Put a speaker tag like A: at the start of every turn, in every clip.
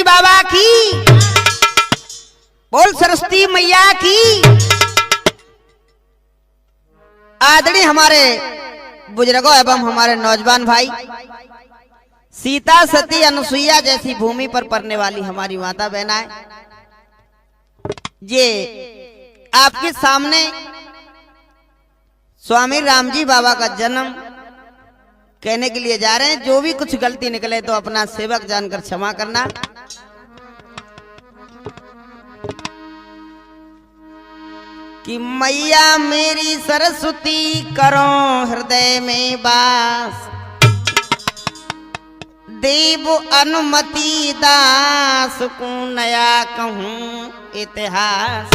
A: बाबा की, बोल सरस्वती मैया की। आदरणीय हमारे बुजुर्गों एवं हमारे नौजवान भाई, सीता सती अनुसुईया जैसी भूमि पर पड़ने वाली हमारी माता बहनाएं, ये आपके सामने स्वामी राम जी बाबा का जन्म कहने के लिए जा रहे हैं। जो भी कुछ गलती निकले तो अपना सेवक जानकर क्षमा करना। कि मैया मेरी सरस्वती करो हृदय में वास, देव अनुमति दास को नया कहूं इतिहास।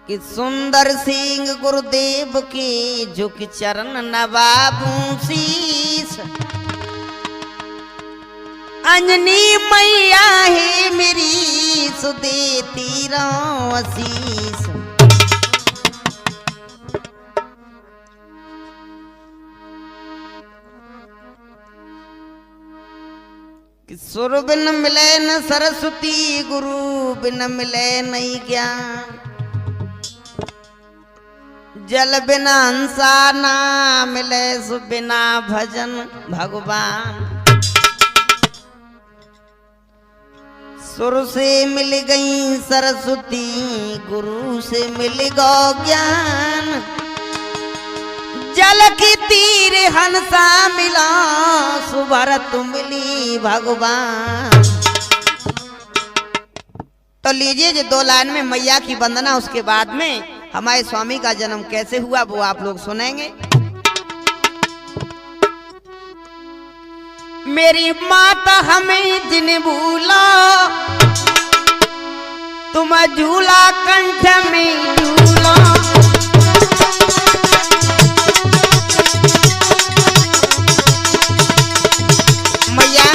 A: कि सुंदर सिंह गुरुदेव के झुक चरण नवाबू शीस, अंजनी मैया है मेरी सुदेती रहो आशीष। कि सुर बिन मिले न सरस्वती, गुरु बिन मिले नहीं ज्ञान। जल बिना हंसा ना मिले, सु बिना भजन भगवान। सुर से मिल गई सरस्वती, गुरु से मिल गो ज्ञान। जल की तीर हंसा मिला, सुभरत मिली भगवान। तो लीजिए जो 2 लाइन में मैया की वंदना, उसके बाद में हमारे स्वामी का जन्म कैसे हुआ वो आप लोग सुनेंगे। मेरी माता हमें जिन भूला, तुम झूला कंठ में झूला। मैया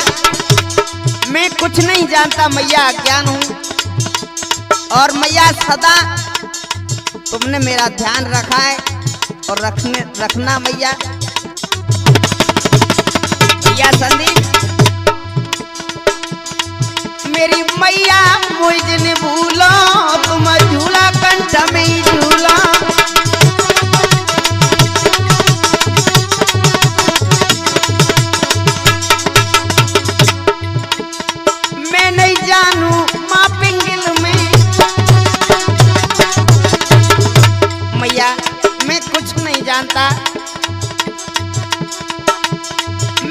A: मैं कुछ नहीं जानता, मैया अज्ञान हूं, और मैया सदा तुमने मेरा ध्यान रखा है और रखना मैया। मैया संदीप मेरी मैया मुझे न भूलो, तुम झूला कंठ में ही झूला। मैं नहीं जानू माँ पिंगल में, मैया मैं कुछ नहीं जानता,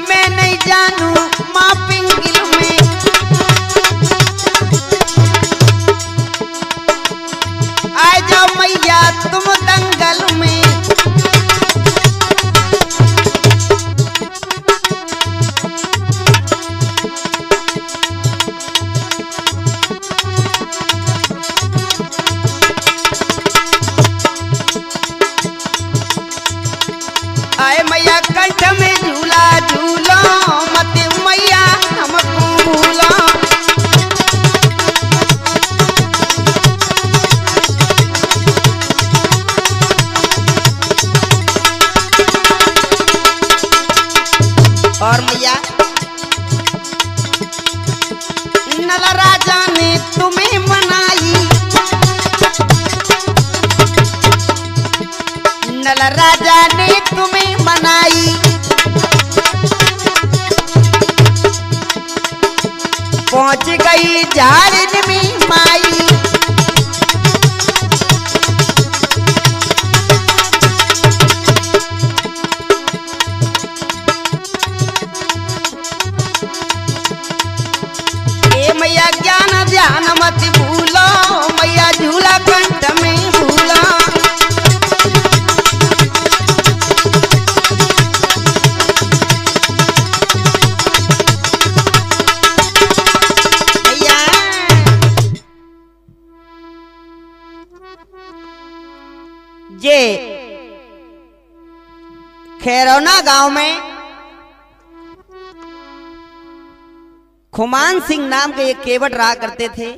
A: मैं नहीं जानू माँ पिंगल में। आ जाओ मैया तुम दंगल में। आए मैया कंठ में झूला झूलो, मत मैया हमको भूलो। और मैया नल राजा ने तुम्हें मनाई, नल राजा ने तुम्हें मनाई। पहुंच गई झाड़ में माई, ए मैया ज्ञान ध्यान मत भूलो, मैया झूला कंठ में भूलो। ये खैरौना गांव में खुमान सिंह नाम के एक केवट रहा करते थे,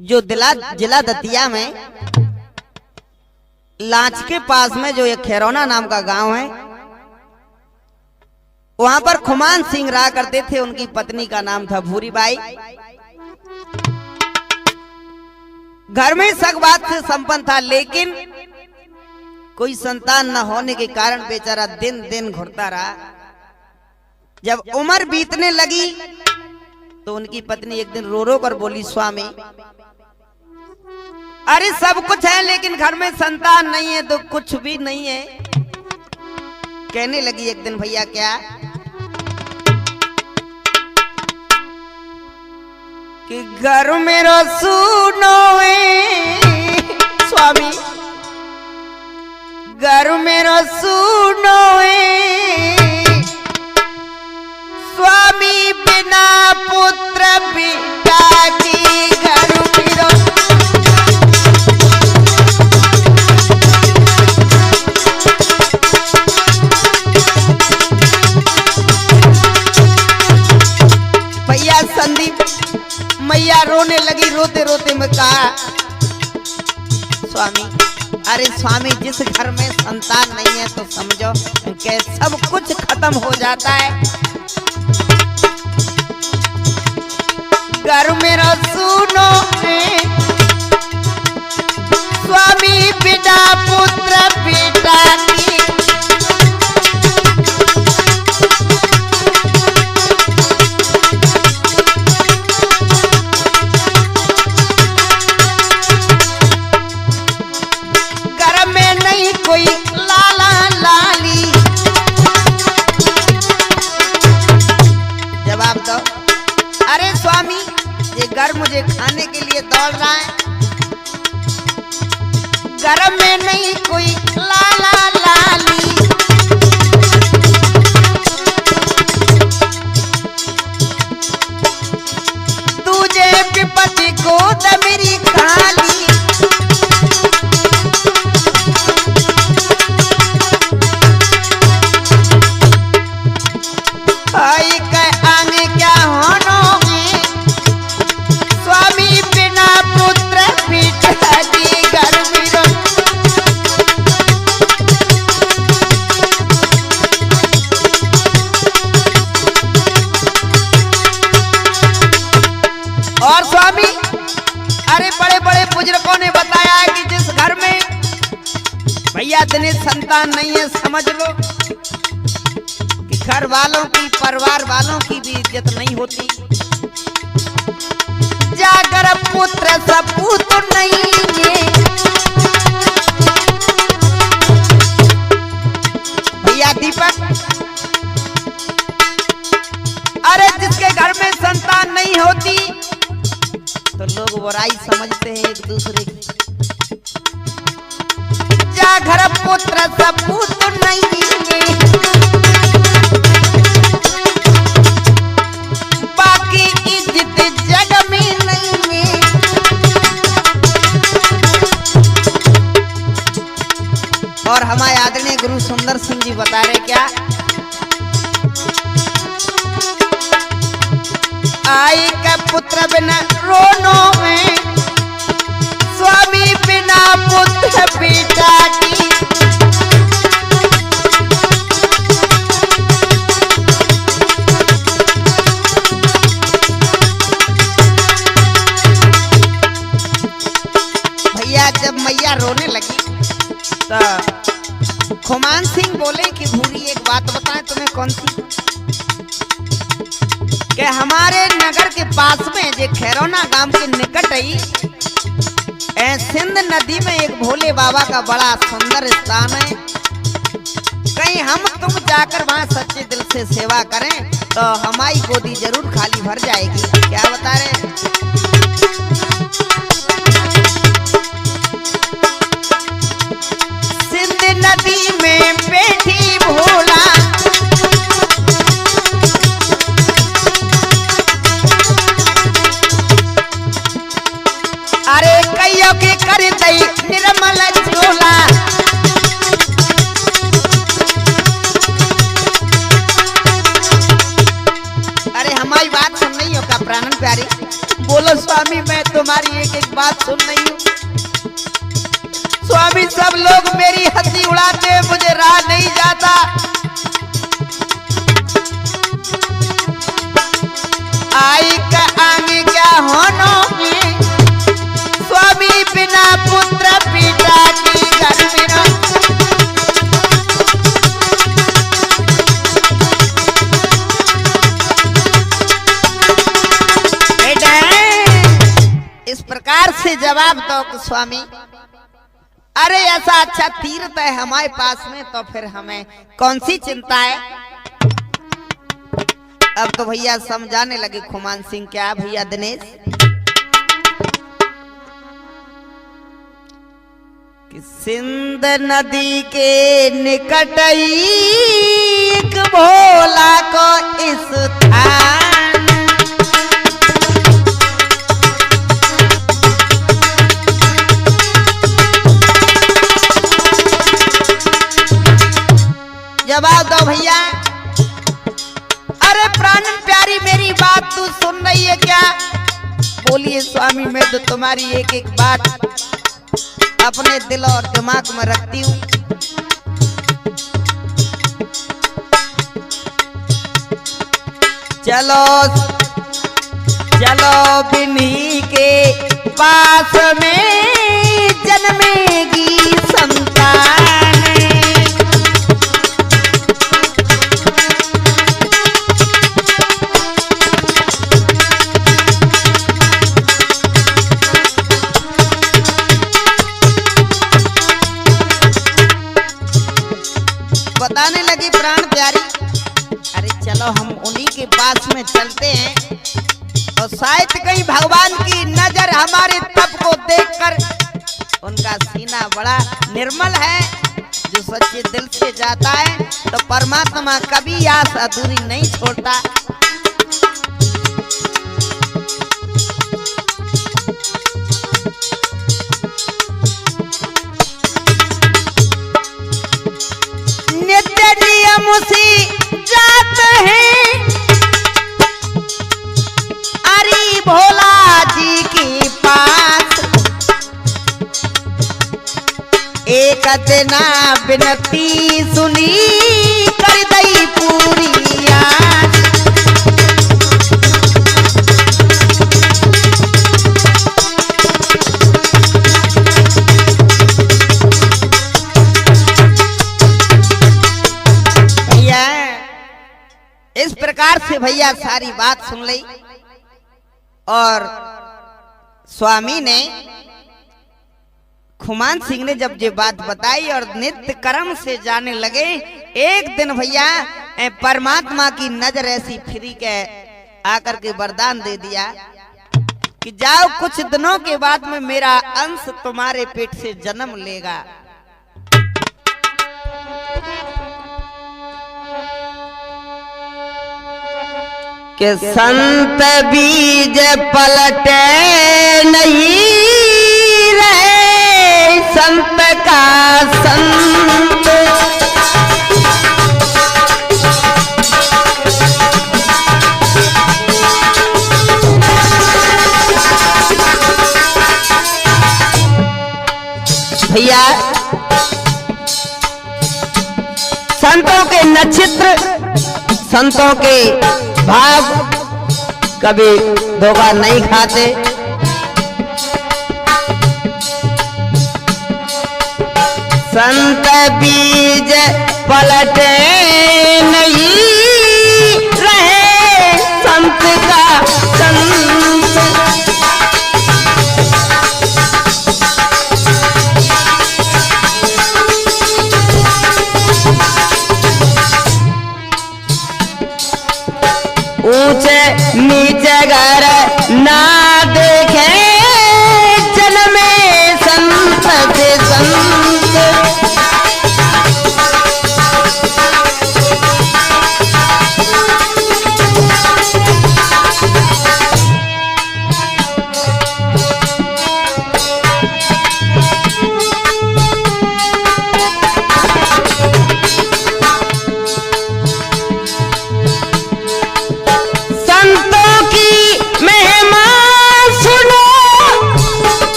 A: जो जिला दतिया में लांच के पास में जो एक खैरौना नाम का गांव है, वहां पर खुमान सिंह रहा करते थे, उनकी पत्नी का नाम था भूरीबाई। घर में सगवात से संपन्न था, लेकिन कोई संतान न होने के कारण बेचारा दिन दिन घुरता रहा। जब उम्र बीतने लगी तो उनकी पत्नी एक दिन रो रो कर बोली, स्वामी अरे सब कुछ है लेकिन घर में संतान नहीं है तो कुछ भी नहीं है। कहने लगी एक दिन, भैया क्या कि घर मेरा सुनो स्वामी, घर मेरा सुनो स्वामी, बिना पुत्र पिता की घर मेरा। भैया संदीप मैया रोने लगी, रोते रोते मैं कहा, स्वामी अरे स्वामी जिस घर में संतान नहीं है तो समझो कि सब कुछ खत्म हो जाता है। घर मेरा सुनो स्वामी, बिना पुत्र पिता की। घर में नहीं कोई लाला लाली। जवाब दो, अरे स्वामी ये घर मुझे खाने के लिए दौड़ रहा है, घर में नहीं कोई लाला लाली। तुझे विपत्ति को मेरी खाली। आई के आगे क्या होनोगे स्वामी, बिना पुत्र पिता की घर मेरा। और स्वामी अरे बड़े बड़े बुजुर्गों ने बताया है कि जिस घर में भैया दिनेश संतान नहीं है, समझ लो कि घर वालों की परिवार वालों की भी इज्जत नहीं होती। जाकर पुत्र सपूत नहीं है। भैया दीपक अरे जिसके घर में संतान नहीं होती तो लोग बुराई समझते हैं एक दूसरे की। जा घर पुत्र सपूत नहीं है, बाकी इज्जत जग में नहीं है। और हमारे आदरणीय गुरु सुंदर सिंह जी बता रहे क्या, आई का पुत्र बिना रोनो में स्वामी, बिना पुत्र पिता की। भैया जब मैया रोने लगी तो खुमान सिंह बोले कि भूरी एक बात बताएं तुम्हें, कौन सी? कि हमारे नगर के पास में जो खैरौना गांव के निकट ही सिंध नदी में एक भोले बाबा का बड़ा सुंदर स्थान है। कहीं हम तुम जाकर वहां सच्चे दिल से सेवा करें तो हमारी गोदी जरूर खाली भर जाएगी। क्या बता रहे? सिंध नदी में बैठी भोला, अरे कईयों के कर दई निर्मल झोला। अरे हमारी बात सुन रही हो का प्राणन प्यारी? बोलो स्वामी मैं तुम्हारी एक एक बात सुन रही हूँ। स्वामी सब लोग मेरी हंसी उड़ाते, मुझे राह नहीं जाता। पुत्र पिता की घर मेरा इस प्रकार से जवाब दो स्वामी। अरे ऐसा अच्छा तीर्थ है हमारे पास में, तो फिर हमें कौन सी चिंता है। अब तो भैया समझाने लगे खुमान सिंह। क्या भैया दिनेश कि सिंध नदी के निकट एक भोला को स्थान जवाब दो भैया। अरे प्राण प्यारी मेरी बात तू सुन रही है क्या? बोलिए स्वामी, मैं तो तुम्हारी एक एक बात अपने दिल और दिमाग में रखती हूँ। चलो चलो बिन्ही के पास में जन्मेगी संतान। बताने लगी प्राण प्यारी, अरे चलो हम उन्हीं के पास में चलते हैं और शायद कहीं भगवान की नजर हमारे तप को देखकर, उनका सीना बड़ा निर्मल है, जो सच्चे दिल से जाता है तो परमात्मा कभी आस अधूरी नहीं छोड़ता। मुसी जात है अरे भोला जी के पास, एक दिना विनती सुनी कर दई पूरी आस। इस प्रकार से भैया सारी बात सुन ली और स्वामी ने खुमान सिंह ने जब ये बात बताई और नित्य कर्म से जाने लगे। एक दिन भैया परमात्मा की नजर ऐसी फिरी के आकर के वरदान दे दिया कि जाओ कुछ दिनों के बाद में मेरा अंश तुम्हारे पेट से जन्म लेगा। कि संत बीज पलटे नहीं रहे संत का संत। भैया संतों के नक्षत्र, संतों के भाव कभी धोखा नहीं खाते। संत बीज पलटे नहीं रहे संत का संत। ऊंचे नीचे घर ना देखे जन्मे संत से संत।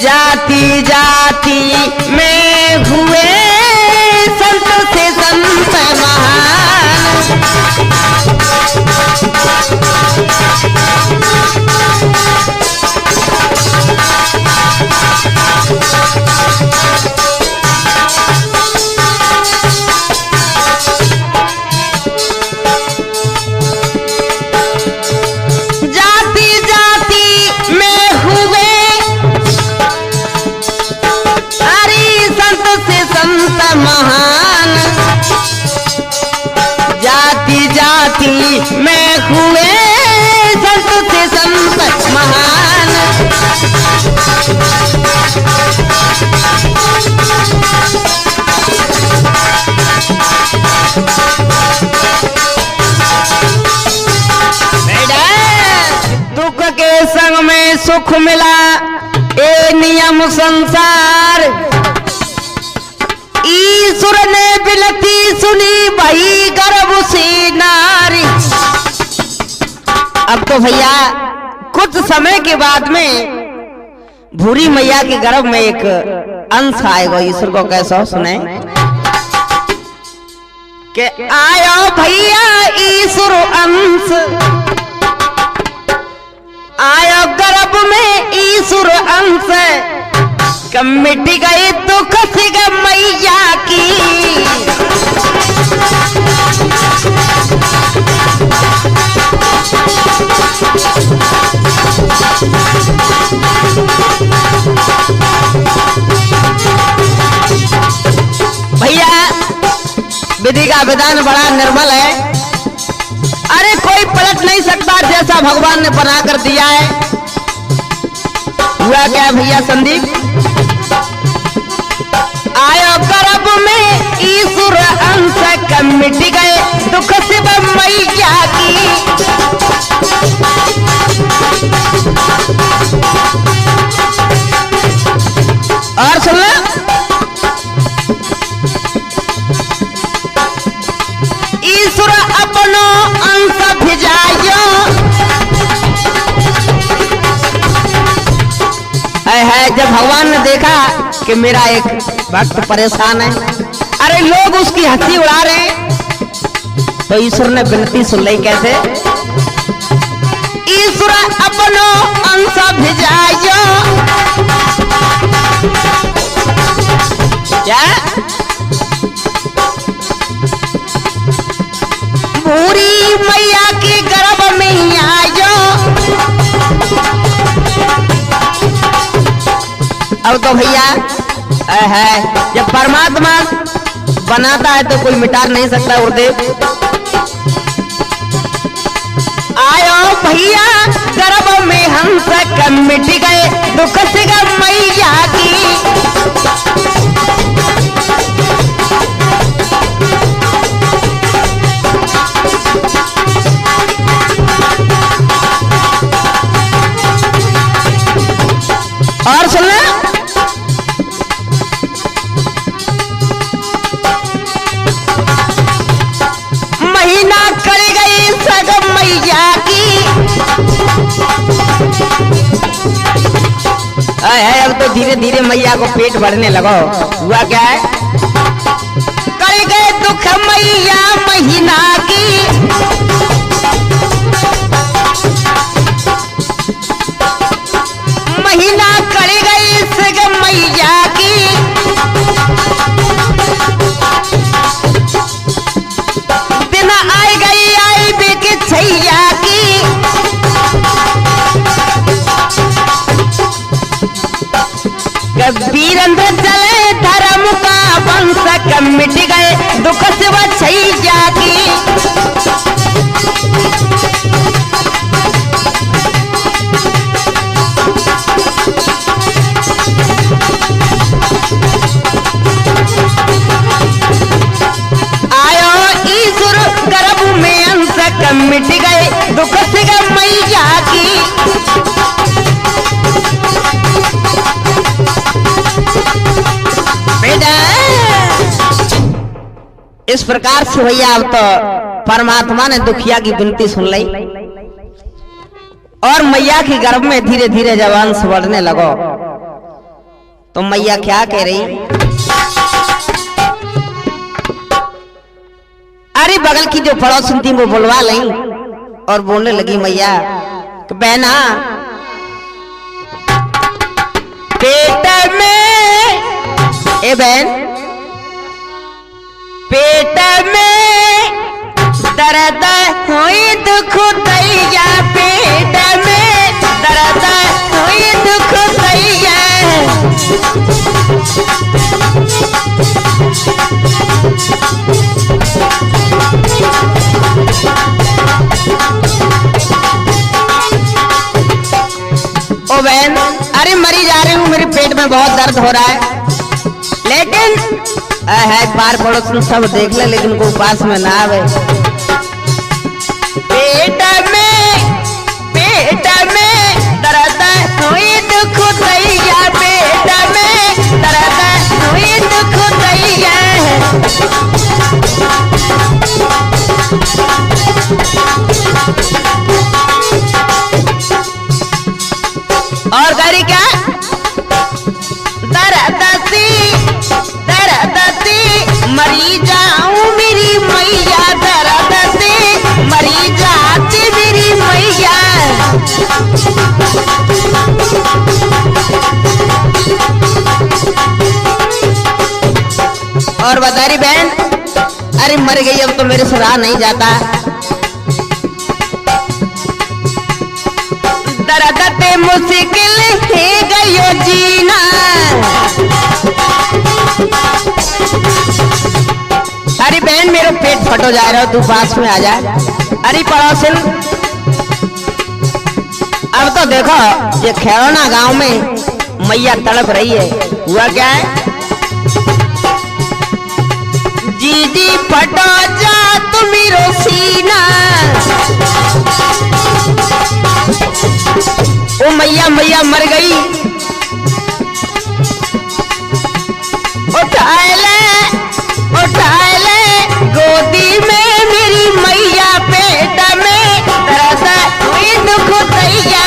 A: जाति जाति में हुए संत से संत महान। संत महान, जाति जाति में हुए संत से संत महान। दुख के संग में सुख मिला, ए नियम संसार। ईश्वर ने बिनती सुनी, भाई गर्भ से नारी। अब तो भैया कुछ समय के बाद में भूरी मैया के गर्भ में एक अंश आएगा। ईश्वर को कैसा सुने कि आयो भैया ईश्वर अंश, आयो गर्भ में ईश्वर अंश। कम मिट गई दुख से मैया की, भैया विधि का विधान बड़ा निर्मल है। अरे कोई पलट नहीं सकता जैसा भगवान ने बना कर दिया है। हुआ क्या भैया संदीप? आयो गर्भ में ईश्वर अंश, कम मिट गए दुख से मैया की। और सुन लो, ईश्वर अपनो अंश भिजायो है। जब भगवान ने देखा कि मेरा एक भक्त परेशान है, अरे लोग उसकी हंसी उड़ा रहे हैं, तो ईश्वर ने विनती सुन ली। कैसे? ईश्वर अपनो अंश भिजायो। क्या? भूरी मैया के गर्भ में आयो। अब तो भैया है, जब परमात्मा बनाता है तो कोई मिटा नहीं सकता। गुरुदेव आयो भैया गर्भ में हंस, कम मिट गए दुख से मैया की। और सुनना, महीना कर गई सग मैया की। अब तो धीरे धीरे मैया को पेट भरने लगो। हुआ क्या है? कर गए दुख मैया महीना की। महीना कर गई सग मैया की। दिन आई गई आई बेके छैया की। वीरेंद्र चले धर्म का वंश, कम मिट गए दुख से छैया की। आयो ईश्वर गर्भ में अंश, कम मिट गए दुख से मैया की। इस प्रकार से भैया अब तो परमात्मा ने दुखिया की विनती सुन ली और मैया के गर्भ में धीरे धीरे जब अंश बढ़ने लगो तो मैया क्या कह रही? अरे बगल की जो पड़ोसन थी वो बुलवा ली और बोलने लगी मैया कि बहना पेट में, ए बहन पेट में दर्द हुई दुख दैया, पेट में दर्द हुई दुख दैया। ओ बहन, अरे मरी जा रही हूँ, मेरे पेट में बहुत दर्द हो रहा है, लेकिन है बार पड़ोस में सब देख ले, लेकिन कोई पास में ना आवे। पेट में दर्द हुई दुख दैया, पेट में दर्द हुई दुख दैया। और गाड़ी क्या मरी जाऊं मेरी मैया, दर्द से मरी जाती मेरी मैया। और बता रही बहन, अरे मर गई अब तो मेरे से रहा नहीं जाता, दर्द से मुश्किल है गयो जीना। अरे बहन मेरा पेट फटो जा रहा हो, तू पास में आ जा। अरे पड़ोसिन, अब तो देखो ये खैरोना गांव में मैया तड़प रही है, हुआ क्या है? जीजी फटो जा तुम्हारो सीना, ओ मैया मैया मर गई, उठा ले गोदी में मेरी मैया, पेट में दर्द हुई दुख दैया।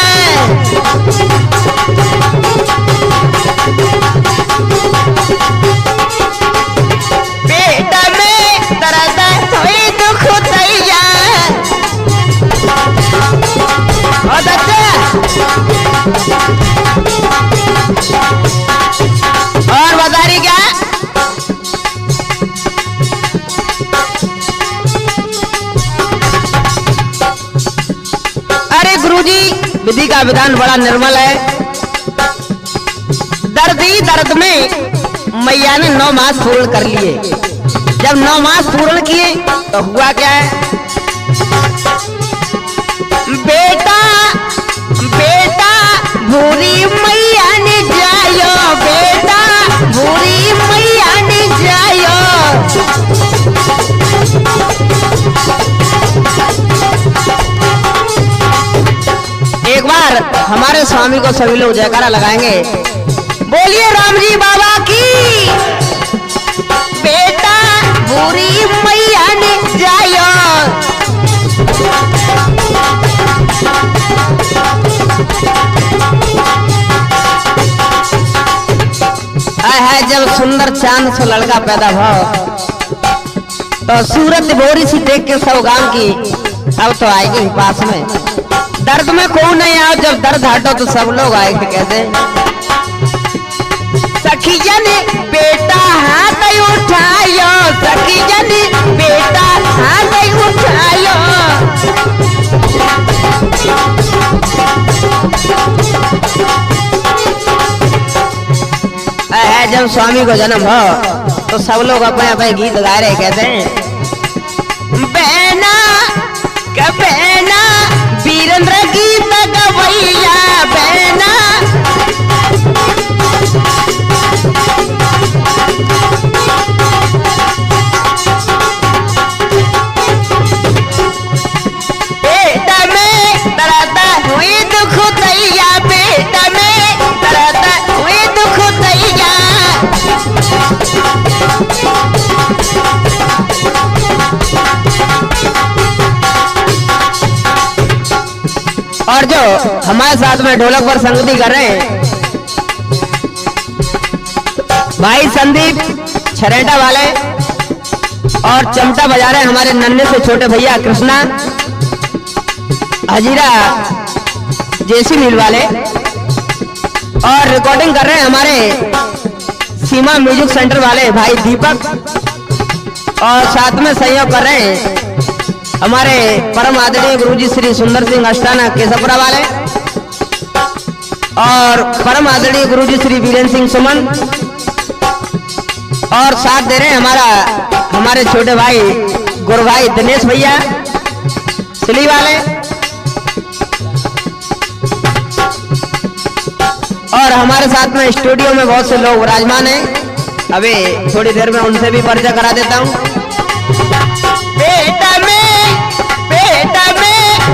A: पेट में दर्द हुई दुख दैया। बहुत अच्छा। और बता रही क्या? विधि का विधान बड़ा निर्मल है। दर्द ही दर्द में मैया ने 9 मास पूर्ण कर लिए। जब 9 मास पूर्ण किए तो हुआ क्या है? बेटा बेटा भूरी मैया ने जायो, बेटा भूरी मैया ने जायो। एक बार हमारे स्वामी को सभी लोग जयकारा लगाएंगे, बोलिए राम जी बाबा की। बेटा भूरी मैया ने जायो, है जब सुंदर चांद से लड़का पैदा भाव तो सूरत बोरी सी देख के सब गांव की अब तो आएगी पास में। दर्द में कौन नहीं आओ, जब दर्द हटो तो सब लोग आएंगे। कहते सखिया ने बेटा हाथ उठायो, सखिया ने बेटा हाथ उठायो। है जब स्वामी को जन्म हो तो सब लोग अपने अपने गीत गा रहे। कहते हैं बहना बहना वीरेंद्र गीत गवैया, बहना पेट में दर्द हुई दुख दैया, पेट में दर्द हुई दुख दैया। और जो हमारे साथ में ढोलक पर संगति कर रहे हैं भाई संदीप छरेटा वाले, और चमटा बजा रहे हैं हमारे नन्हे से छोटे भैया कृष्णा हजीरा जेसी मिल वाले, और रिकॉर्डिंग कर रहे हैं हमारे सीमा म्यूजिक सेंटर वाले भाई दीपक, और साथ में सहयोग कर रहे हैं हमारे परम आदरणीय गुरुजी श्री सुंदर सिंह अष्टाना केशवपुरा वाले, और परम आदरणीय गुरुजी श्री वीरेंद्र सिंह सुमन, और साथ दे रहे हैं हमारे छोटे भाई गुरु भाई दिनेश भैया सिली वाले, और हमारे साथ में स्टूडियो में बहुत से लोग विराजमान हैं। अभी थोड़ी देर में उनसे भी परिचय करा देता हूं। बेटा में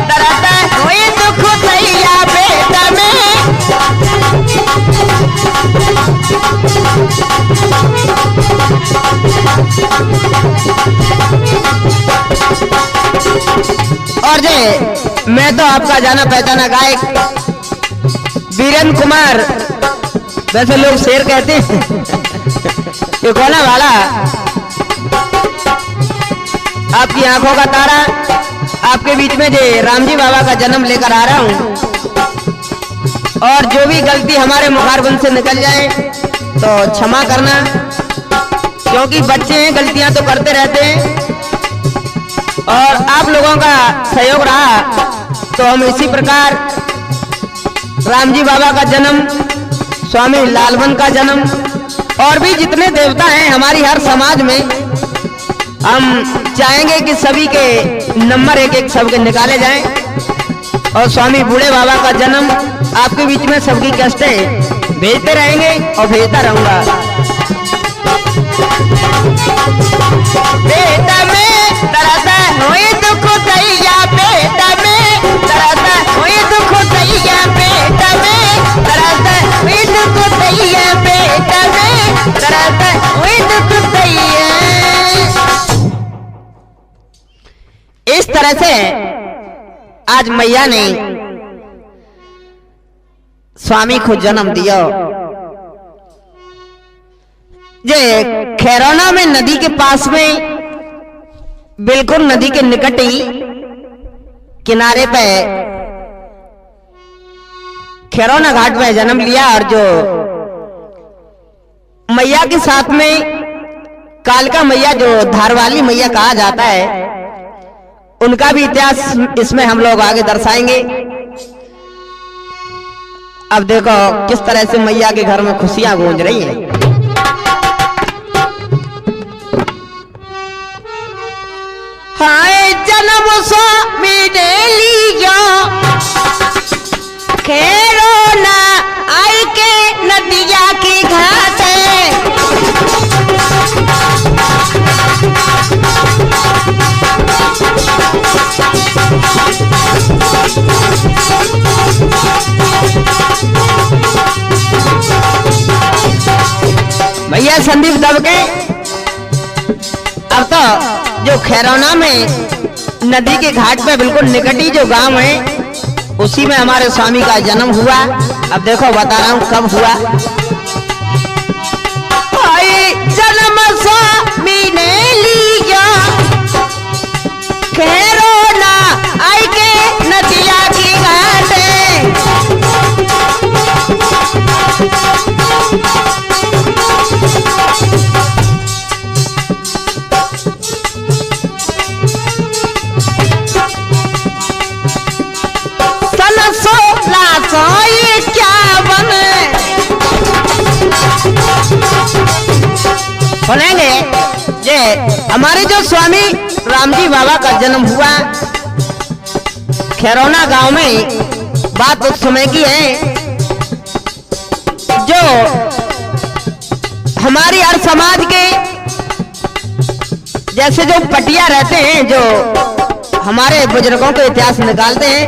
A: डरता कोई दुख दैया, बेटा में और जे मैं तो आपका जाना पहचाना गायक वीरेंद्र कुमार, वैसे लोग शेर कहते हैं ये कोना वाला, आपकी आंखों का तारा, आपके बीच में जे राम जी बाबा का जन्म लेकर आ रहा हूं। और जो भी गलती हमारे मुखारबंद से निकल जाए तो क्षमा करना, क्योंकि बच्चे हैं, गलतियां तो करते रहते हैं। और आप लोगों का सहयोग रहा तो हम इसी प्रकार राम जी बाबा का जन्म, स्वामी लालवन का जन्म, और भी जितने देवता हैं हमारी हर समाज में, हम चाहेंगे कि सभी के नंबर एक एक सबके निकाले जाएं। और स्वामी बूढ़े बाबा का जन्म आपके बीच में सबकी कष्टें भेजते रहेंगे और भेजता रहूंगा। बेटा में डरता होए दुख दैया, बेटा में डरता होए दुख दैया, बेटा में डरता होए दुख दैया, बेटा में डरता होए दुख दैया। इस तरह से आज मैया ने स्वामी को जन्म दिया। जे खैरौना में नदी के पास में, बिल्कुल नदी के निकट ही किनारे पे खैरौना घाट में जन्म लिया। और जो मैया के साथ में कालका मैया, जो धारवाली मैया कहा जाता है, उनका भी इतिहास इसमें हम लोग आगे दर्शाएंगे। अब देखो किस तरह से मैया के घर में खुशियां गूंज रही हैं। हाय जन्म स्वामी ने लिया खैरौना आई के नदिया की घाट, भैया संदीप दबके। अब तो जो खैरौना में नदी के घाट पे बिल्कुल निकट ही जो गांव है, उसी में हमारे स्वामी का जन्म हुआ। अब देखो बता रहा हूं कब हुआ। जन्म स्वामी ने लिया खैरौना आई के नदिया की घाट, सुनेंगे जे हमारे जो स्वामी राम जी बाबा का जन्म हुआ खैरौना गांव में। बात उस समय की है जो हमारी हर समाज के जैसे जो पटिया रहते हैं, जो हमारे बुजुर्गों के इतिहास निकालते हैं,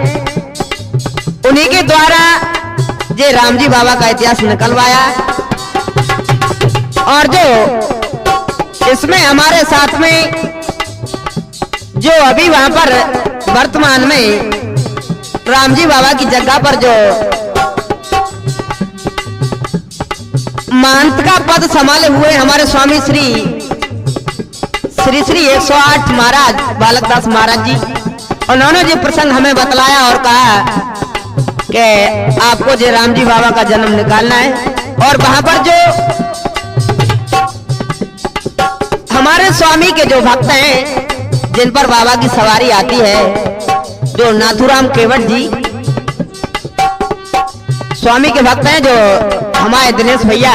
A: उन्हीं के द्वारा जे राम जी बाबा का इतिहास निकलवाया। और जो इसमें हमारे साथ में जो अभी वहां पर वर्तमान में राम जी बाबा की जगह पर जो महंत का पद संभाले हुए हमारे स्वामी श्री 108 महाराज बालकदास महाराज जी, उन्होंने जो प्रसंग हमें बतलाया और कहा कि आपको जो राम जी बाबा का जन्म निकालना है। और वहां पर जो हमारे स्वामी के जो भक्त हैं, जिन पर बाबा की सवारी आती है, जो नाथुराम केवट जी स्वामी के भक्त हैं, जो हमारे दिनेश भैया,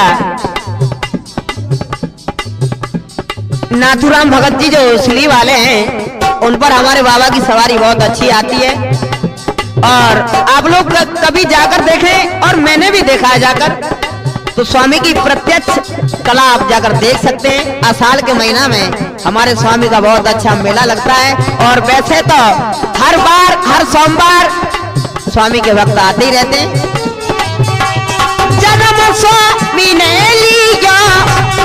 A: नाथुराम भगत जी जो श्री वाले हैं, उन पर हमारे बाबा की सवारी बहुत अच्छी आती है। और आप लोग कभी जाकर देखें, और मैंने भी देखा है जाकर, तो स्वामी की प्रत्यक्ष कला आप जाकर देख सकते हैं। आषाढ़ के महीना में हमारे स्वामी का बहुत अच्छा मेला लगता है। और वैसे तो हर बार, हर सोमवार स्वामी के भक्त आते ही रहते हैं। जन्म स्वामी ने लिया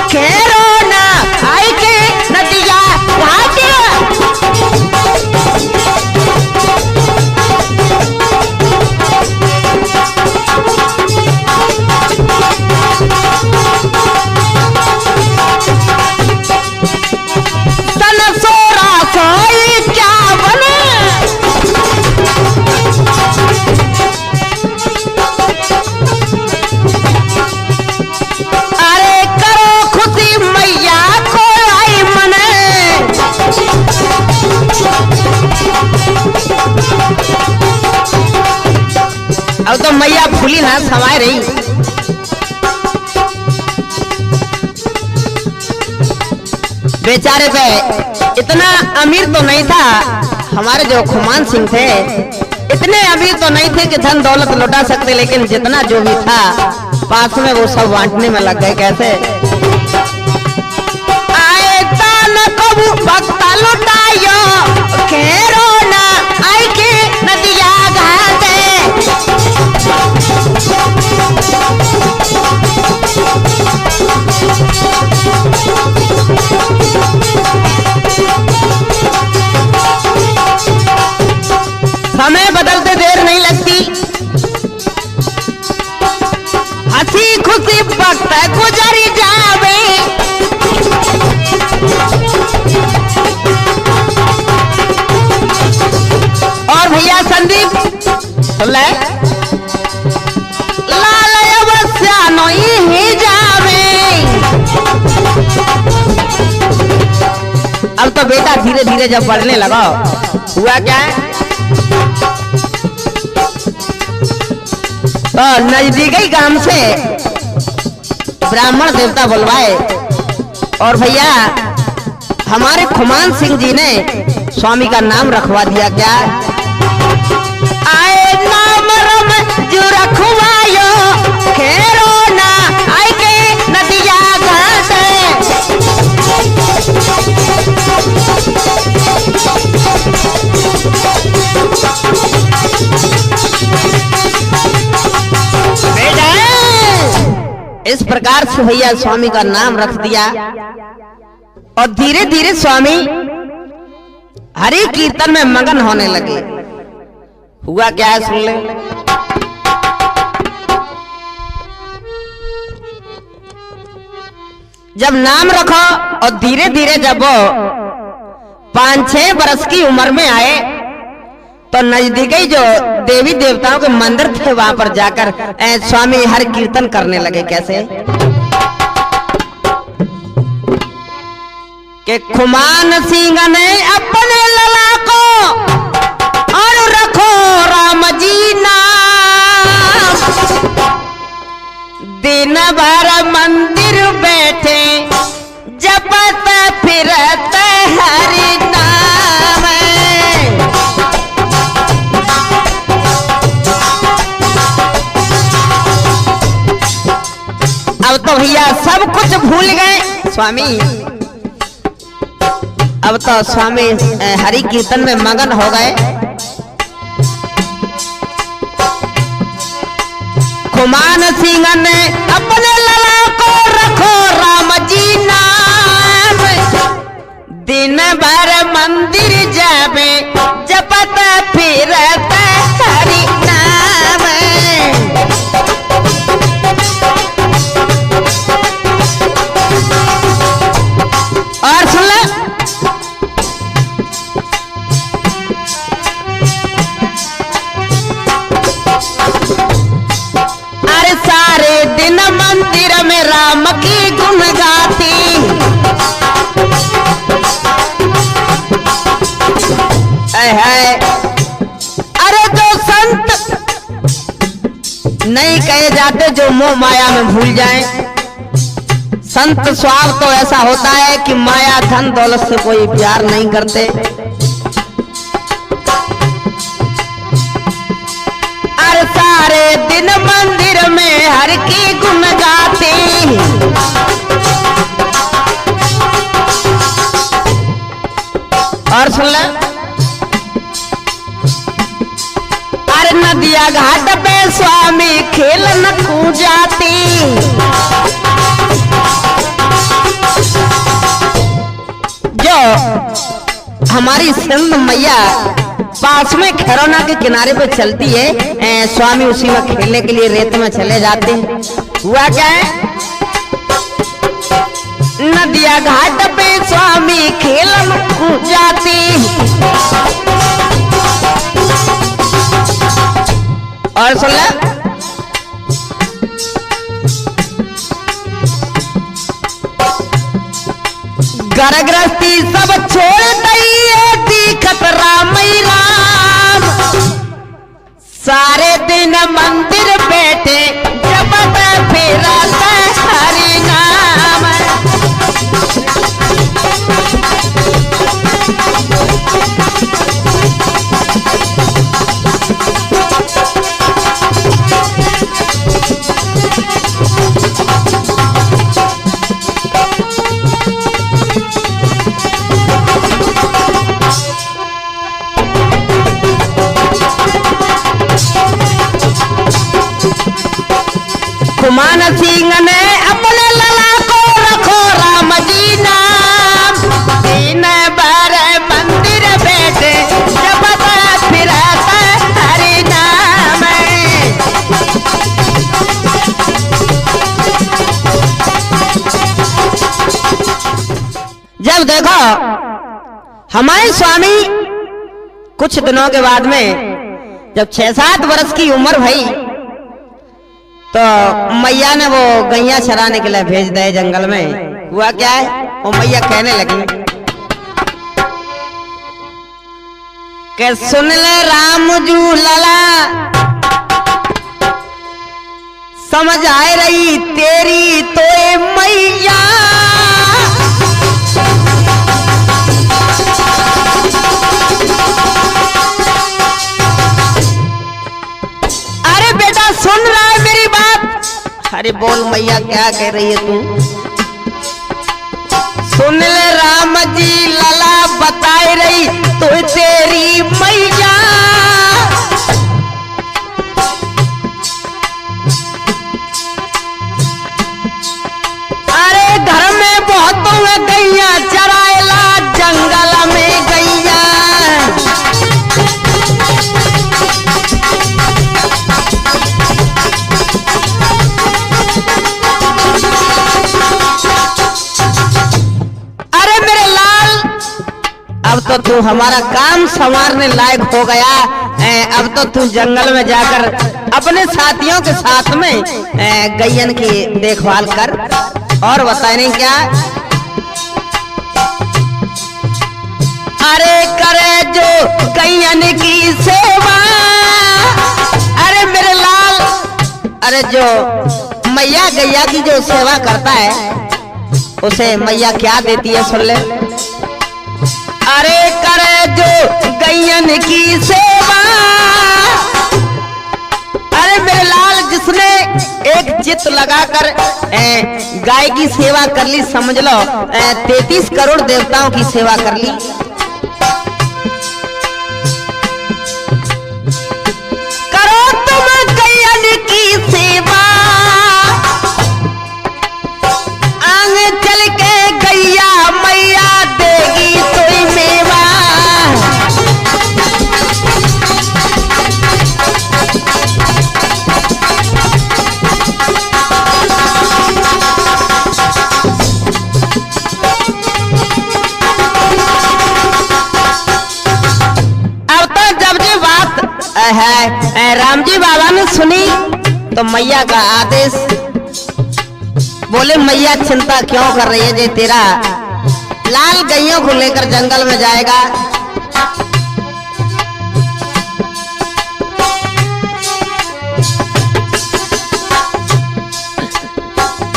A: खेरो ना आई के नदिया घाट, सन सोरा सोई क्या बने, अरे करो खुशी मैया को आई मने, अब तो मैया फूली ना समाये रही। बेचारे पे इतना अमीर तो नहीं था, हमारे जो खुमान सिंह थे इतने अमीर तो नहीं थे कि धन दौलत लुटा सकते, लेकिन जितना जो भी था पास में वो सब बांटने में लग गए। कैसे आए दान कबू भक्ता लुटायो खेरो ना आई के नदिया घाटे, समय बदलते देर नहीं लगती, हंसी खुशी वक्त गुजर जावे, और भैया संदीप सुन ले, लाल अवश्य नहीं जावे। अब तो बेटा धीरे धीरे जब बढ़ने लगा, हुआ क्या है, तो नजदीकी गांव से ब्राह्मण देवता बुलवाए, और भैया हमारे खुमान सिंह जी ने स्वामी का नाम रखवा दिया। क्या आए नाम रम जो रखवायो खेरो ना आई के नदिया घाटे, इस प्रकार से भैया स्वामी का नाम रख दिया। और धीरे धीरे स्वामी हरि कीर्तन में मगन होने लगे। हुआ क्या है सुन ले, जब नाम रखो और धीरे धीरे जब वो 5-6 बरस की उम्र में आए, तो नजदीकी जो देवी देवताओं के मंदिर थे वहां पर जाकर स्वामी हर कीर्तन करने लगे। कैसे कि खुमान सिंह ने अपने लला को और रखो राम जी नाम, दिन भर मंदिर बैठे जपत फिरत हरि नाम। अब तो भैया सब कुछ भूल गए स्वामी, अब तो स्वामी हरि कीर्तन में मगन हो गए। खुमान सिंह ने अपने लला को रखो राम जी नाम, दिन भर मंदिर जावे जपत फिरत हरि नाम। और सुन ले, अरे सारे दिन मंदिर में राम की गुण गाती, है अरे जो संत नहीं कहे जाते जो मोह माया में भूल जाएं, संत स्वभाव तो ऐसा होता है कि माया धन दौलत से कोई प्यार नहीं करते। अरे सारे दिन मंदिर में हर की गुण गाते, और सुन ले, अरे नदिया घाट पे स्वामी खेलन कूद जाते। जो हमारी सिंध मैया पास में खैरौना के किनारे पे चलती है, स्वामी उसी में खेलने के लिए रेत में चले जाते हैं। हुआ क्या है, नदिया घाट पे स्वामी खेलन कूद जाते। और सुन ले, घर गृहस्थी सब छोड़ दी खतरा मई राम। सारे दिन मंदिर बैठे जपत फिरत हरि नाम। कुमान सिंह ने अपने लला को रखो राम जी नाम। दिन भर मंदिर बैठे जपत फिरत हरि नाम। जब देखो हमारे स्वामी कुछ दिनों के बाद में जब 6-7 वर्ष की उम्र भई तो मैया ने वो गैया चराने के लिए भेज दे जंगल में। हुआ क्या है, वो मैया कहने लगी कि सुन ले राम जू लला, समझ आए रही तेरी तो मैया। अरे बेटा सुन रहा है मेरी बात? अरे बोल मैया क्या कह रही है तू? सुन ले राम जी लला बताए रही तो तेरी मैया। अरे घर में बहुतों में गैया चराएला जंगल में गैया। अब तो तू हमारा काम संवारने लायक हो गया। अब तो तू जंगल में जाकर अपने साथियों के साथ में गैयन की देखभाल कर। और बताए नहीं क्या? अरे करे जो गैयन की सेवा। अरे मेरे लाल, अरे जो मैया गैया की जो सेवा करता है उसे मैया क्या देती है सुन ले। अरे करे जो गैयन की सेवा। अरे मेरे लाल जिसने एक चित्त लगाकर गाय की सेवा कर ली, समझ लो 33 करोड़ देवताओं की सेवा कर ली। करो तुम गैयन की सेवा, आगे चल के गैया मैया देगी कोई मेवा। अब तो जब ये बात है राम जी बाबा ने सुनी तो मैया का आदेश, बोले मैया चिंता क्यों कर रही है? जे तेरा लाल गैयों को लेकर जंगल में जाएगा।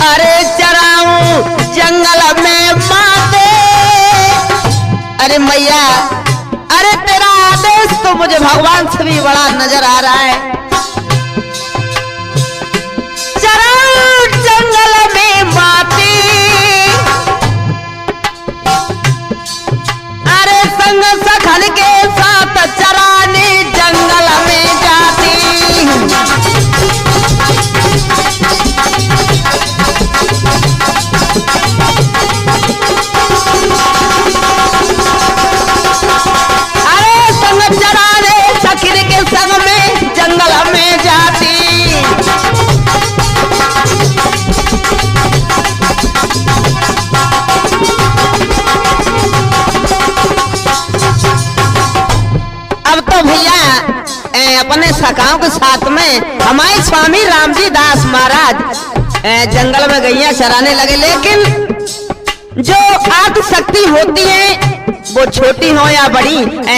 A: अरे चराऊं जंगल में माते। अरे मैया, अरे तेरा आदेश तो मुझे भगवान से भी बड़ा नजर आ रहा है। चरण जंगल में माते, अरे संग सखन के साथ चराने जंगल में जाती। चराने सखिर के संग में जंगल में जाती। अब तो भैया अपने सखाओं के साथ में हमारे स्वामी रामजी दास महाराज जंगल में गैया चराने लगे। लेकिन जो आदि शक्ति होती है वो छोटी हो या बड़ी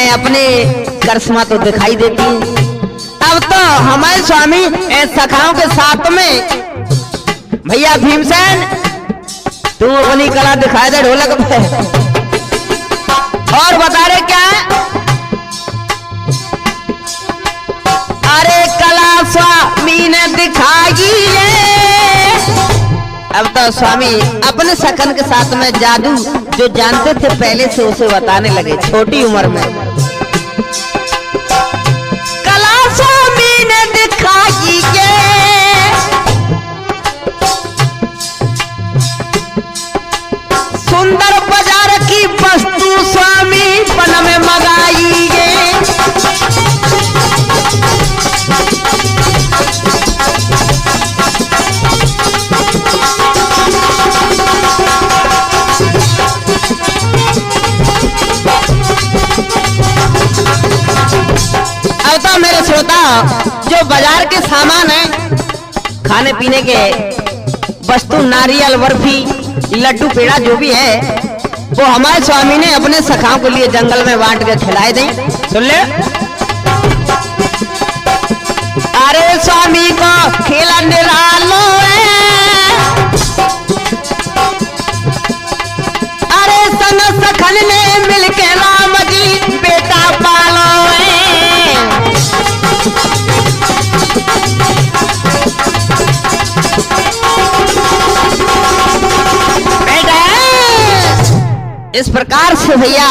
A: अपने करिश्मा तो दिखाई देती है। अब तो हमारे स्वामी सखाओं के साथ में भैया भीमसेन तू अपनी कला दिखाई दे ढोलक पे। और बता रहे क्या? अरे कला स्वामी ने दिखाई है। अब तो स्वामी अपने सखन के साथ में जादू जो जानते थे पहले से उसे बताने लगे छोटी उम्र में। कला स्वामी ने दिखाई है, सुंदर बाजार की वस्तु स्वामी पन में मंगाई है। मेरे श्रोता, जो बाजार के सामान है खाने पीने के वस्तु, नारियल, बर्फी, लड्डू, पेड़ा जो भी है वो हमारे स्वामी ने अपने सखाओं के लिए जंगल में बांट के खिलाए दें। सुन ले। अरे स्वामी को खेला निरालो है, अरे संग सखन ने मिलके राम जी बेटा पालो है। इस प्रकार से भैया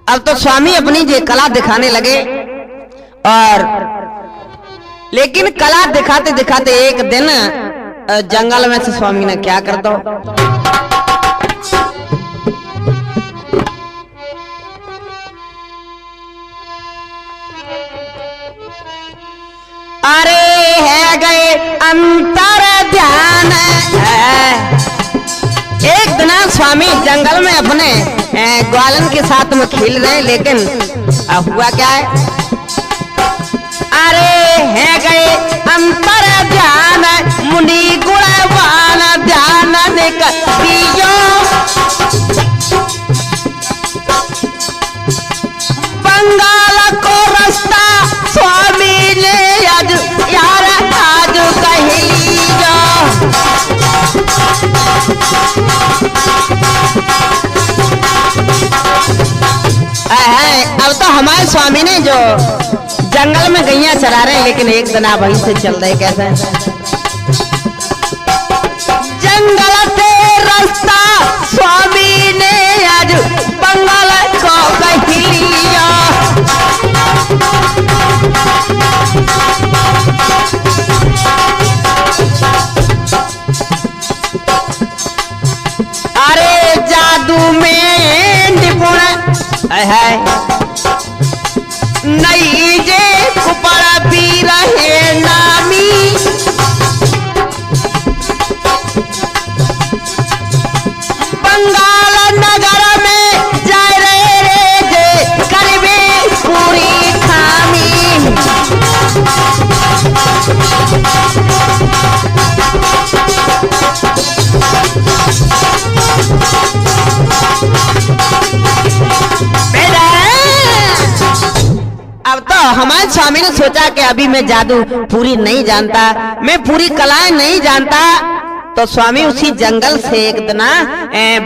A: अब तो स्वामी अपनी जो कला दिखाने लगे। और लेकिन कला दिखाते दिखाते एक दिन जंगल में से स्वामी ने क्या कर दो, अरे है गए अंतर ध्यान है। एक दिन स्वामी जंगल में अपने ग्वालन के साथ में खेल रहे, लेकिन अब हुआ क्या है? अरे है गए अंतर ध्यान मुनि गुणवान ध्यान दियो, बंगाल को रास्ता स्वामी ने आज यार आज कहियो। अब तो हमारे स्वामी ने जो जंगल में गैया चरा रहे हैं, लेकिन एक दिन आप वहीं से चल रहे कैसे? जंगल से रास्ता स्वामी ने आज बंगाल को कहियो। अरे जादू में निपुण है नहीं जे कुपड़ भी रहे नामी, बंगाल नगर में जाए रे जे करबे पूरी खामी। अब तो हमारे स्वामी ने सोचा कि अभी मैं जादू पूरी नहीं जानता, मैं पूरी कलाएं नहीं जानता, तो स्वामी उसी जंगल से एक दिन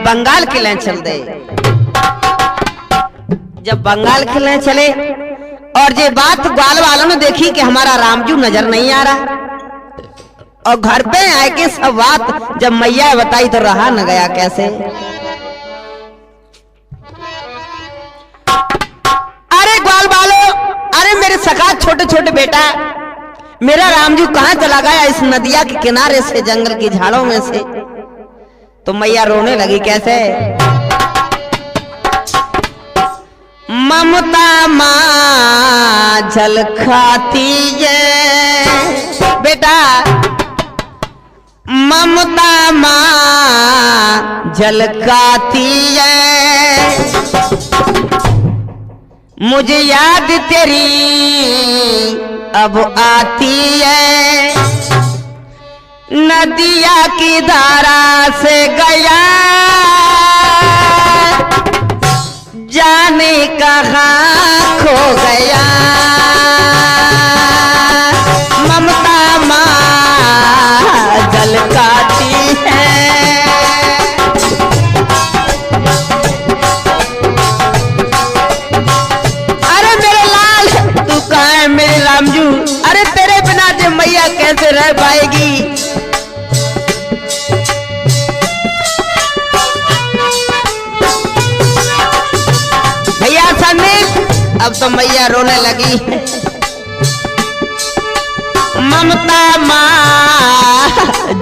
A: बंगाल के लिए चल दे। जब बंगाल के लिए चले और ये बात ग्वाल वालों ने देखी कि हमारा रामजू नजर नहीं आ रहा, और घर पे आए के सब बात जब मैया बताई तो रहा न गया कैसे। अरे ग्वाल वालों, अरे मेरे सखा छोटे छोटे बेटा, मेरा रामजू कहां चला गया इस नदिया के किनारे से, जंगल की झाड़ों में से। तो मैया रोने लगी कैसे। ममता माँ झलकाती है बेटा, ममता माँ झलकाती है, मुझे याद तेरी अब आती है, नदिया की धारा से गया जाने कहाँ खो गया, ममता माँ झलकाती है। अरे मेरे लाल तू कहाँ है मेरे रामजू, अरे तेरे बिना जो मैया कैसे रह पाएगी। अब तो मैया रोने लगी। ममता माँ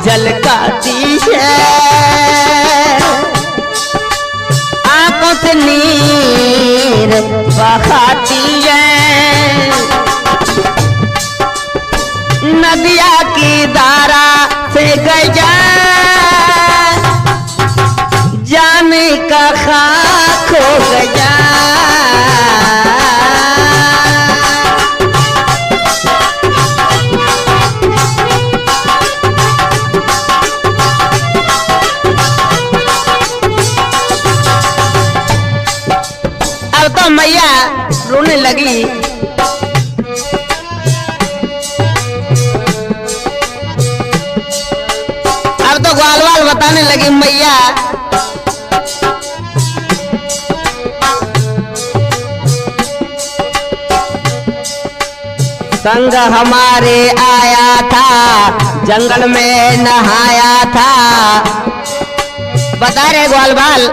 A: झलकाती है, आंखों से नीर बहाती है, नदिया की धारा से गया जाने का खाक हो गया। तो मैया रोने लगी। अब तो ग्वाल वाल बताने लगी मैया, संग हमारे आया था, जंगल में नहाया था। बता रहे ग्वाल बाल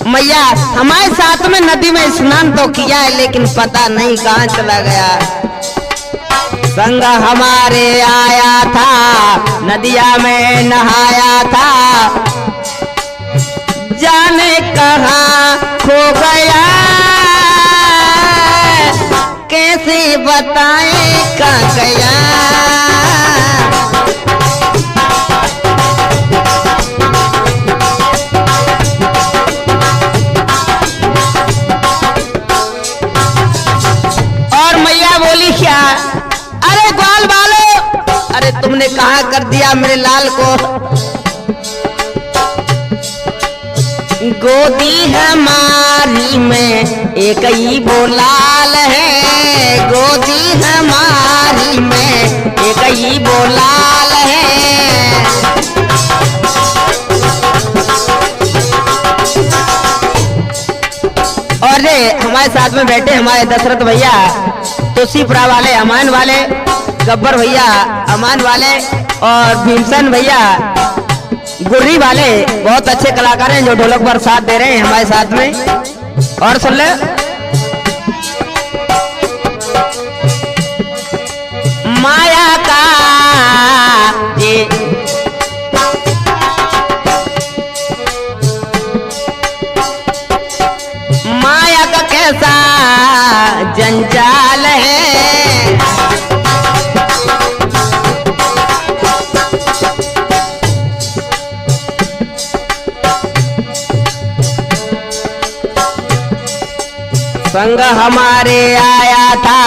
A: मैया हमारे साथ में नदी में स्नान तो किया है, लेकिन पता नहीं कहां चला गया। संग हमारे आया था, नदिया में नहाया था, जाने कहां खो गया, कैसे बताएं कहां गया। क्या अरे ग्वाल वालो, अरे तुमने कहा कर दिया मेरे लाल को। गोदी हमारी में एक ही वो लाल है, गोदी हमारी में एक ही वो लाल है। और हमारे साथ में बैठे हमारे दशरथ भैया, तुलसीपुरा वाले अमान वाले, गब्बर भैया अमान वाले, और भीमसन भैया गुर्री वाले, बहुत अच्छे कलाकार हैं जो ढोलक पर साथ दे रहे हैं हमारे साथ में। और सुन ले माया का ये माया का कैसा जंजाल है, संग हमारे आया था,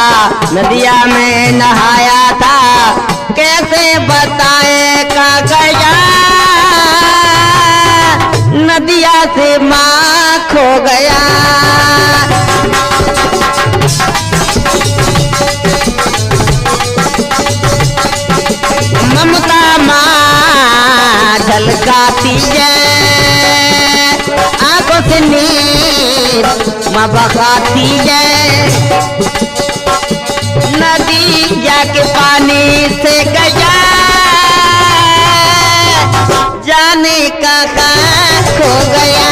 A: नदिया में नहाया था, कैसे बताए का गया, नदिया से माँ खो गया। ममता माँ छलकाती है, आंखों से नीर माँ बहाती है। नदी जाके पानी से गया, जाने कहाँ खो गया,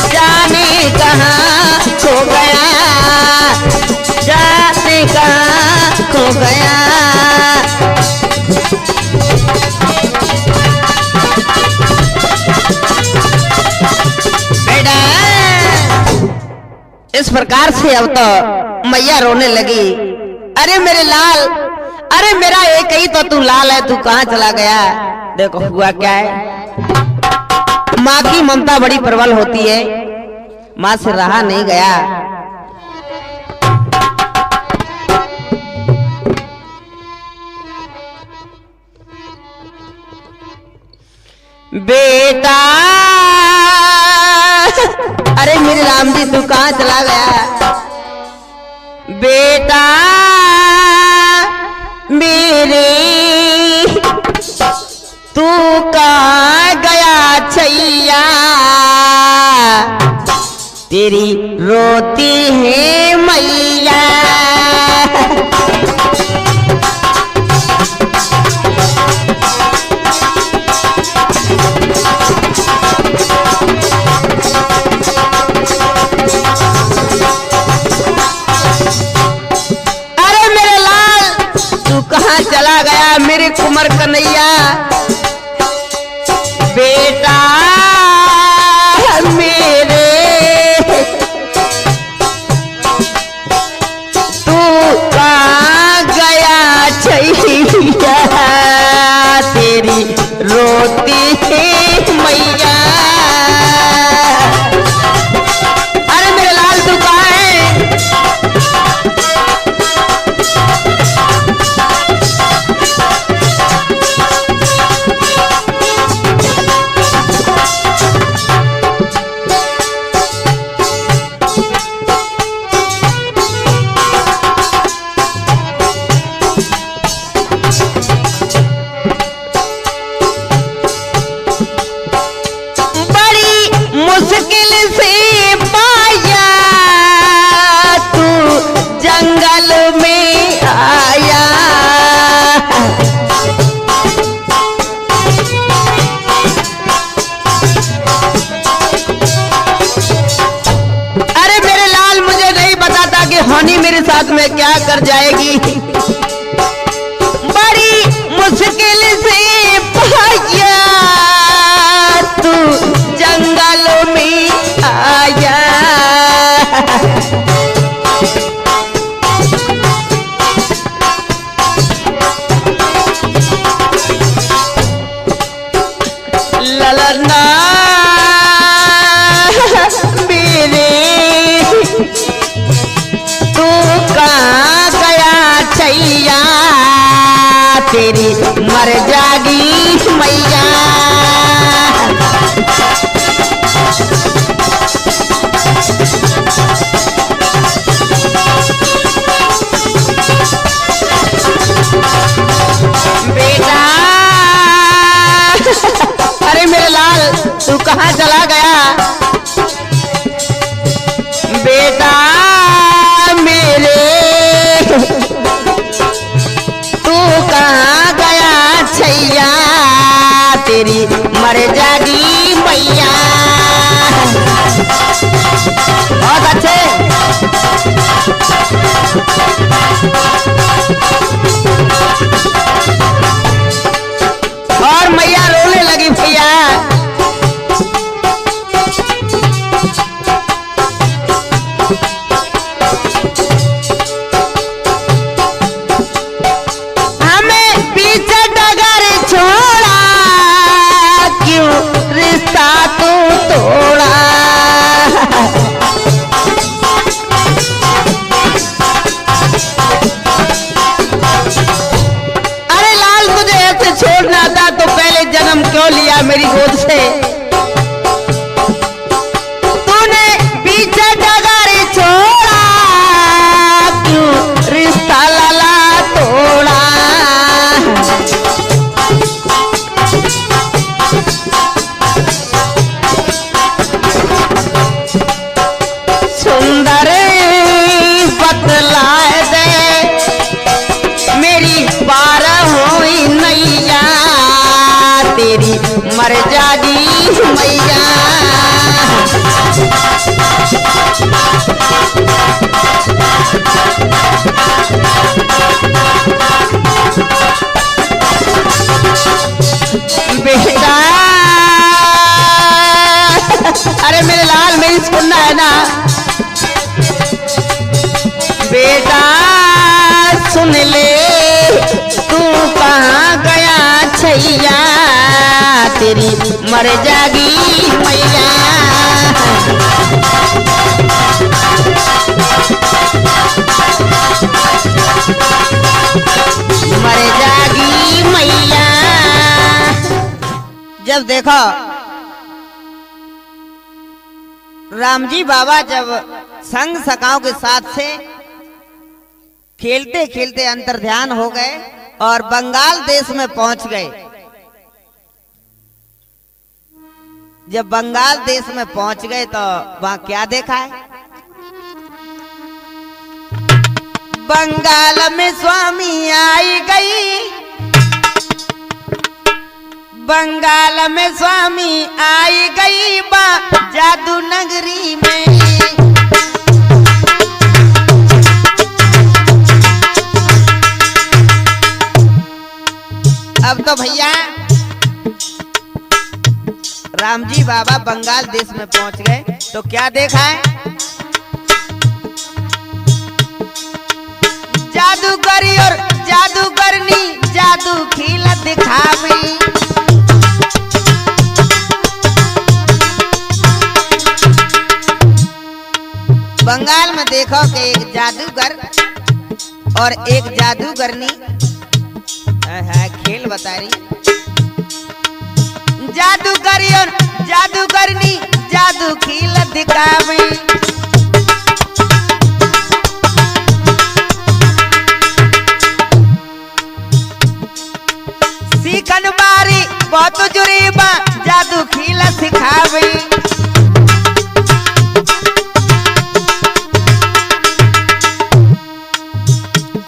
A: जाने कहाँ खो गया, जाने कहाँ खो गया। बेटा इस प्रकार से अब तो मैया रोने लगी। अरे मेरे लाल, अरे मेरा एक ही तो तू लाल है, तू कहाँ चला गया। देखो हुआ क्या है, माँ की ममता बड़ी प्रबल होती है, माँ से रहा नहीं गया। बेटा अरे मेरे राम जी तू कहाँ चला गया। बेटा मेरे तू कहाँ गया छैया, तेरी रोती है मैया। अरे मेरे लाल तू कहाँ चला गया मेरे कुंवर कन्हैया। बेटा मेरे तू कहाँ गया छैया, तेरी रोती है मैया। अरे मेरे लाल तू कहाँ है। मुश्किल से पाया तू जंगल में आया, अरे मेरे लाल मुझे नहीं पता था कि होनी मेरे साथ में क्या कर जाएगी। बड़ी मुश्किल से पाया तू जंगल में आया, ललना मेरे तू कहाँ गया छैया, तेरी मर जागी मैया। बेटा अरे मेरे लाल तू कहाँ चला गया। बेटा मेरे तू कहाँ गया छैया, तेरी मर जागी मैया। बहुत अच्छे। और मैया रोने लगी भैया। तेरी मर जागी मैया। मर जागी मैया। जब देखो राम जी बाबा जब संग सखाओं के साथ से खेलते खेलते अंतर ध्यान हो गए और बंगाल देश में पहुंच गए। जब बंगाल देश में पहुंच गए तो वहां क्या देखा है? बंगाल में स्वामी आई गई, बंगाल में स्वामी आई गई बा जादू नगरी में। अब तो भैया राम जी बाबा बंगाल देश में पहुंच गए तो क्या देखा है? जादूगरी और जादूगरनी जादू खिला दिखावी। बंगाल में देखो कि एक जादूगर और एक जादूगरनी खेल बता रही। जादूगरी और जादूगरनी जादू खिल दिखावे। सीखन बारी बहुत जुरीबा जादू खिल सिखावे।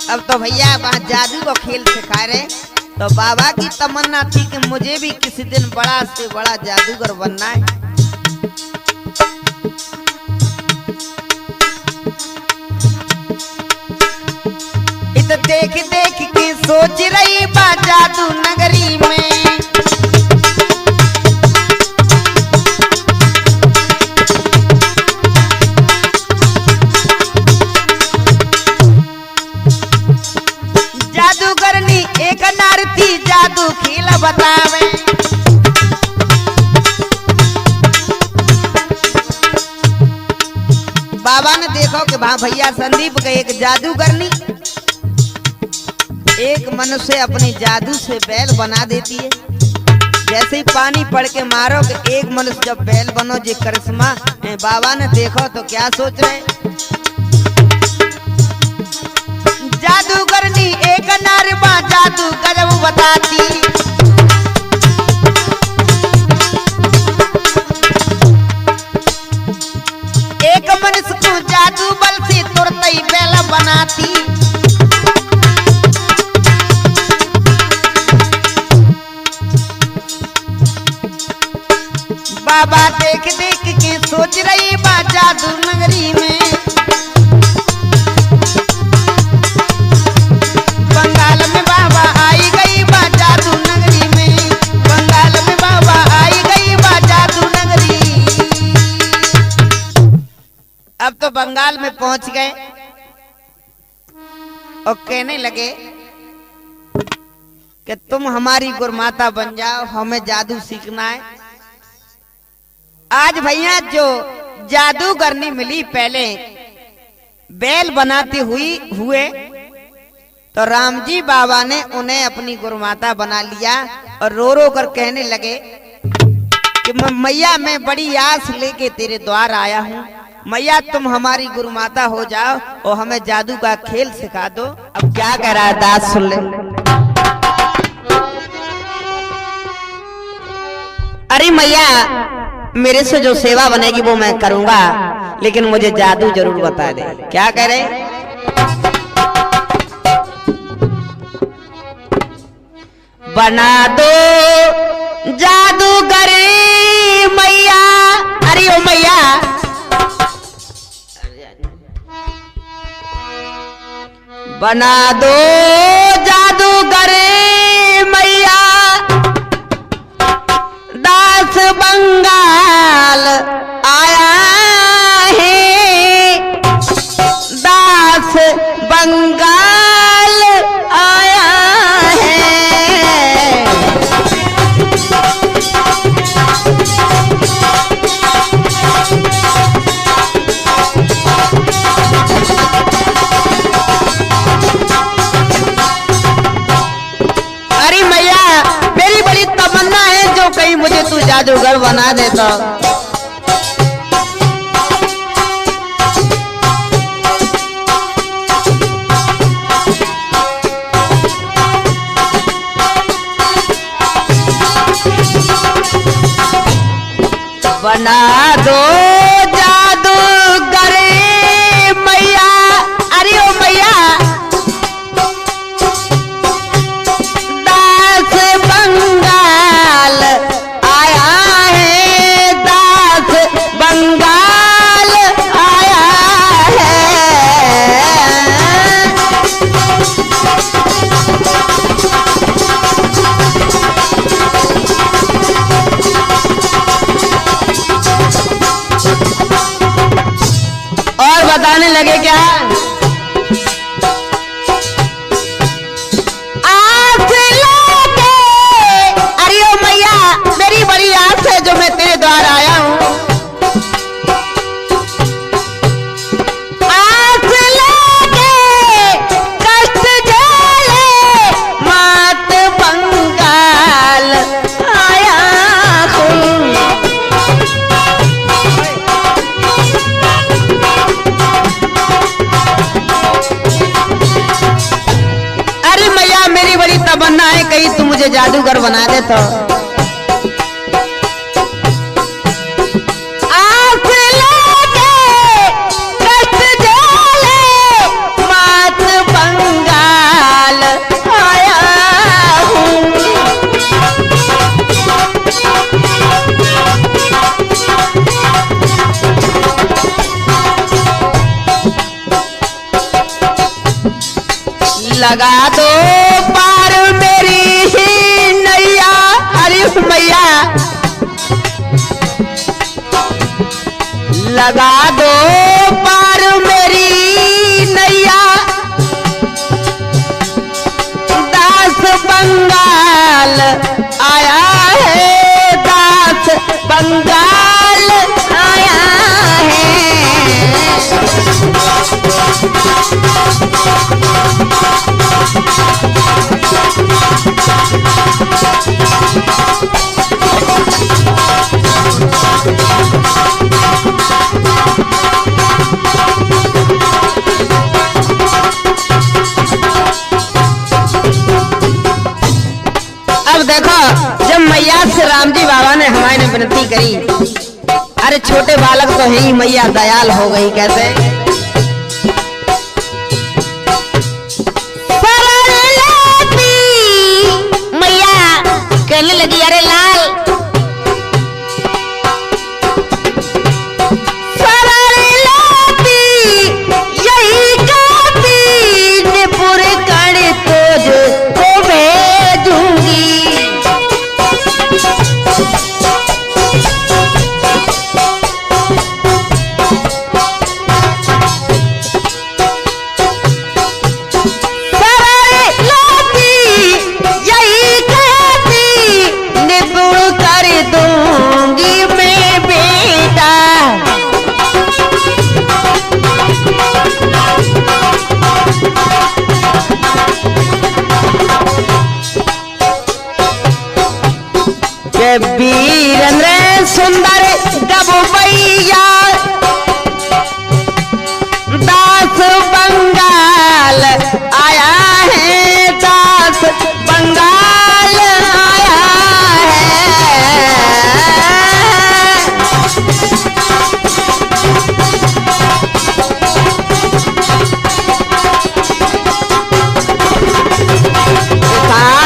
A: अब तो भैया वहां जादू को खेल सिखा रहे तो बाबा की तमन्ना थी कि मुझे भी किसी दिन बड़ा से बड़ा जादूगर बनना है। इत देख देख के सोच रही बा जादू नगरी में। जादूगरनी एक नारती जादू खेल बतावे। बाबा ने देखो कि वहां भैया संदीप का एक जादूगरनी एक मनुष्य अपनी जादू से बैल बना देती है। जैसे ही पानी पड़ के मारो कि एक मनुष्य जब बैल बनो जे करिश्मा। बाबा ने देखो तो क्या सोच रहे? जादूगरनी एक नारबा जादू गजब बताती। एक मनुष्य को जादू बल से तुरंत ही बैल बनाती। बाबा देख देख के सोच रही बा जादू नगरी में। बंगाल में बाबा आई गई बा जादू नगरी में। बंगाल में बाबा आई गई बा जादू नगरी। अब तो बंगाल में पहुंच गए और कहने लगे कि तुम हमारी गुरुमाता बन जाओ, हमें जादू सीखना है। आज भैया जो जादूगरनी मिली पहले बैल बनाती हुए तो राम जी बाबा ने उन्हें अपनी गुरुमाता बना लिया और रो रो कर कहने लगे कि मैया मैं बड़ी आस लेके तेरे द्वार आया हूँ। मैया तुम हमारी गुरुमाता हो जाओ और हमें जादू का खेल सिखा दो। अब क्या कह रहा है दास सुन ले। अरे मैया मेरे से जो सेवा बनेगी वो मैं करूंगा, लेकिन मुझे जादू जरूर बता दे। क्या कह रहे? बना दो जादूगर मैया। अरे ओ मैया बना दो जादूगर मैया। दास बंगाल आया है, दास बंगाल आया है। जादूगर बना देता। बना दो जादूगर मैया, अरे ओ मैया, दास बंगाल आया है, दास बंगाल आया है। और बताने लगे क्या, आस लेके, अरे ओ मैया, मेरी बड़ी आस है जो मैं तेरे द्वार आया हूं। आस लेके कष्ट झेले मात बंगाल आया हूं। मेरी बड़ी तमन्ना है कहीं तू मुझे जादूगर बना दे तो। आस लेके कष्ट झेले मात बंगाल आया हूँ। लगा दो पार मेरी ही नैया, अरे मैया, लगा दो पार मेरी नैया, दास बंगाल आया है, दास बंगाल आया है। अब देखो, जब मैया से राम जी बाबा ने हमारे विनती करी, अरे छोटे बालक तो है ही, मैया दयाल हो गई कैसे। मैया कहने लगी, अरे लाल, यही गाती निपुर कर तुझको भेजूंगी। वीरेंद्र सुंदर जब मैया दास बंगाल आया है, दास बंगाल आया है।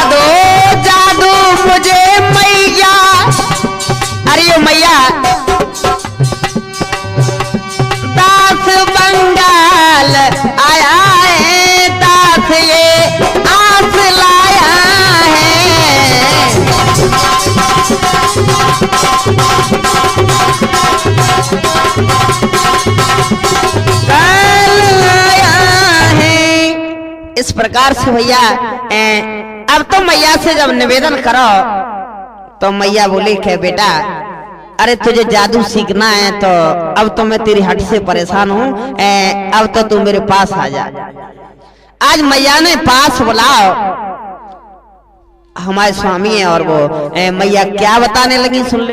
A: दो जादू मुझे मैया, अरे मैया, दास बंगाल आया है, दास ये आस लाया है। कल आया है। इस प्रकार से भैया अब तो मैया से जब निवेदन करो तो मैया बोली कि बेटा, अरे तुझे जादू सीखना है तो अब तो मैं तेरी हट से परेशान हूँ, अब तो तू मेरे पास आ जा। आज मैया ने पास बुलाओ हमारे स्वामी है और वो मैया क्या बताने लगी सुन ले।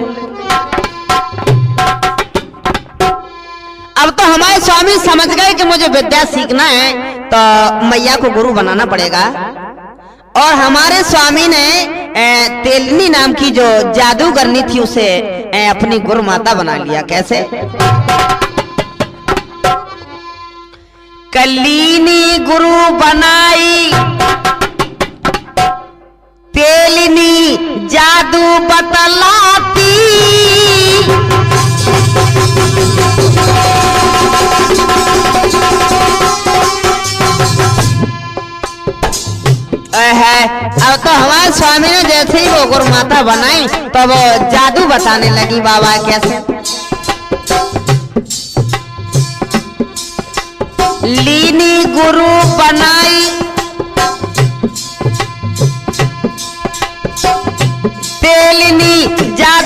A: अब तो हमारे स्वामी समझ गए कि मुझे विद्या सीखना है तो मैया को गुरु बनाना पड़ेगा। और हमारे स्वामी ने तेलनी नाम की जो जादूगरनी थी उसे अपनी गुरु माता बना लिया। कैसे? कलीनी गुरु बनाई, तेलनी जादू बतलाती, है। अब तो हमारे स्वामी ने जैसे ही वो गुरु माता बनाई तो वो जादू बताने लगी। बाबा कैसे? लीनी गुरु बनाई, तेलनी जादू